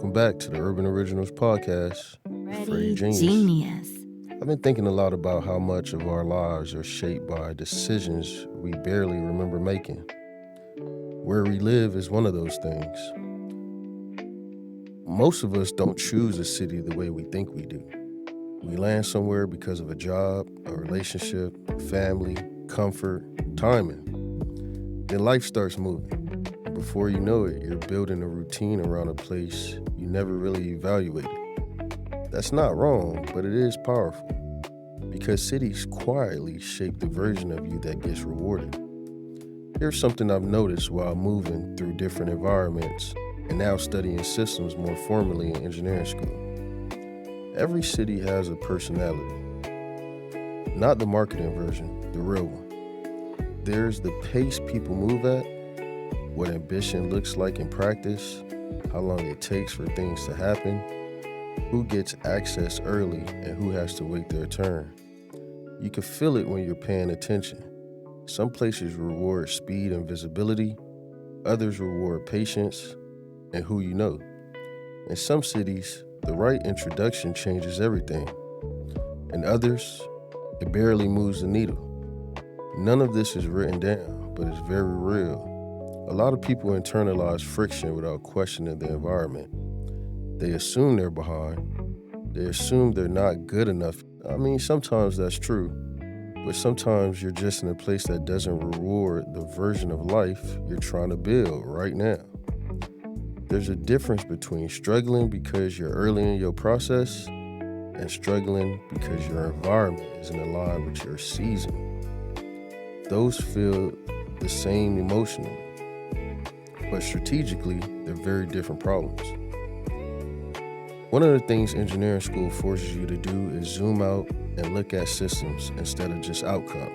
welcome back to the Urban Originals podcast. Ready, Genius. genius. I've been thinking a lot about how much of our lives are shaped by decisions we barely remember making. Where we live is one of those things. Most of us don't choose a city the way we think we do. We land somewhere because of a job, a relationship, family, comfort, timing. Then life starts moving. Before you know it, you're building a routine around a place you never really evaluated. That's not wrong, but it is powerful because cities quietly shape the version of you that gets rewarded. Here's something I've noticed while moving through different environments and now studying systems more formally in engineering school. Every city has a personality, not the marketing version, the real one. There's the pace people move at, what ambition looks like in practice, how long it takes for things to happen, who gets access early and who has to wait their turn. You can feel it when you're paying attention. Some places reward speed and visibility, others reward patience and who you know. In some cities, the right introduction changes everything. In others, it barely moves the needle. None of this is written down, but it's very real. A lot of people internalize friction without questioning the environment. They assume they're behind. They assume they're not good enough. I mean, sometimes that's true, but sometimes you're just in a place that doesn't reward the version of life you're trying to build right now. There's a difference between struggling because you're early in your process and struggling because your environment isn't aligned with your season. Those feel the same emotionally, but strategically, they're very different problems. One of the things engineering school forces you to do is zoom out and look at systems instead of just outcome,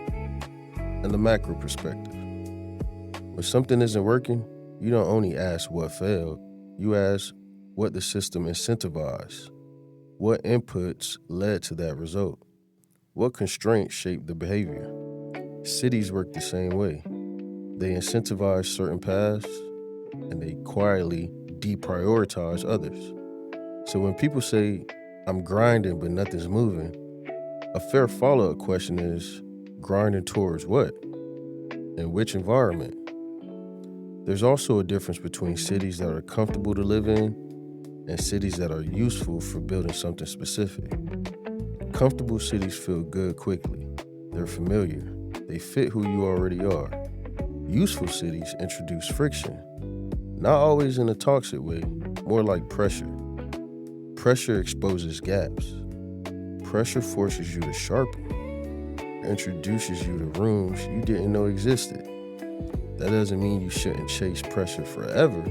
and the macro perspective. When something isn't working, you don't only ask what failed, you ask what the system incentivized, what inputs led to that result, what constraints shaped the behavior. Cities work the same way. They incentivize certain paths, and they quietly deprioritize others. So when people say, I'm grinding but nothing's moving, a fair follow-up question is, grinding towards what? In which environment? There's also a difference between cities that are comfortable to live in and cities that are useful for building something specific. Comfortable cities feel good quickly. They're familiar. They fit who you already are. Useful cities introduce friction. Not always in a toxic way, more like pressure. Pressure exposes gaps. Pressure forces you to sharpen. It introduces you to rooms you didn't know existed. That doesn't mean you shouldn't chase pressure forever.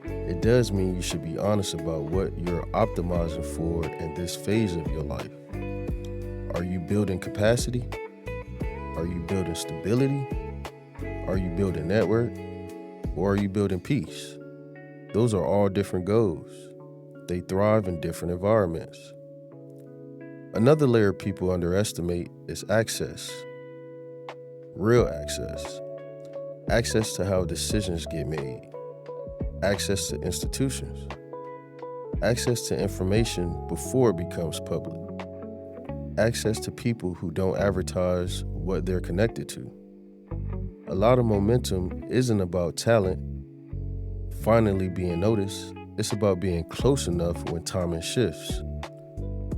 It does mean you should be honest about what you're optimizing for in this phase of your life. Are you building capacity? Are you building stability? Are you building network? Or are you building peace? Those are all different goals. They thrive in different environments. Another layer people underestimate is access. Real access. Access to how decisions get made. Access to institutions. Access to information before it becomes public. Access to people who don't advertise what they're connected to. A lot of momentum isn't about talent finally being noticed. It's about being close enough when timing shifts.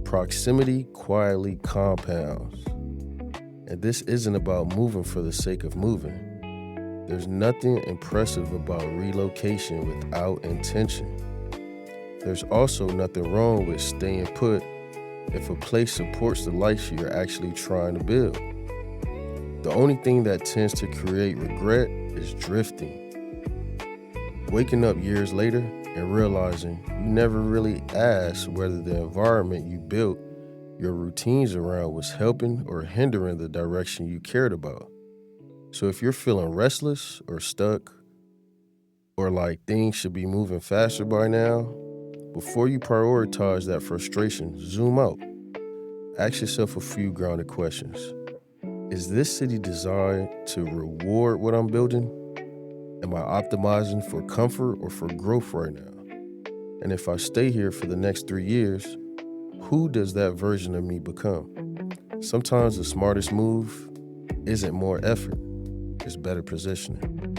Proximity quietly compounds. And this isn't about moving for the sake of moving. There's nothing impressive about relocation without intention. There's also nothing wrong with staying put if a place supports the life you're actually trying to build. The only thing that tends to create regret is drifting. Waking up years later and realizing you never really asked whether the environment you built your routines around was helping or hindering the direction you cared about. So if you're feeling restless or stuck, or like things should be moving faster by now, before you prioritize that frustration, zoom out. Ask yourself a few grounded questions. Is this city designed to reward what I'm building? Am I optimizing for comfort or for growth right now? And if I stay here for the next 3 years, who does that version of me become? Sometimes the smartest move isn't more effort, it's better positioning.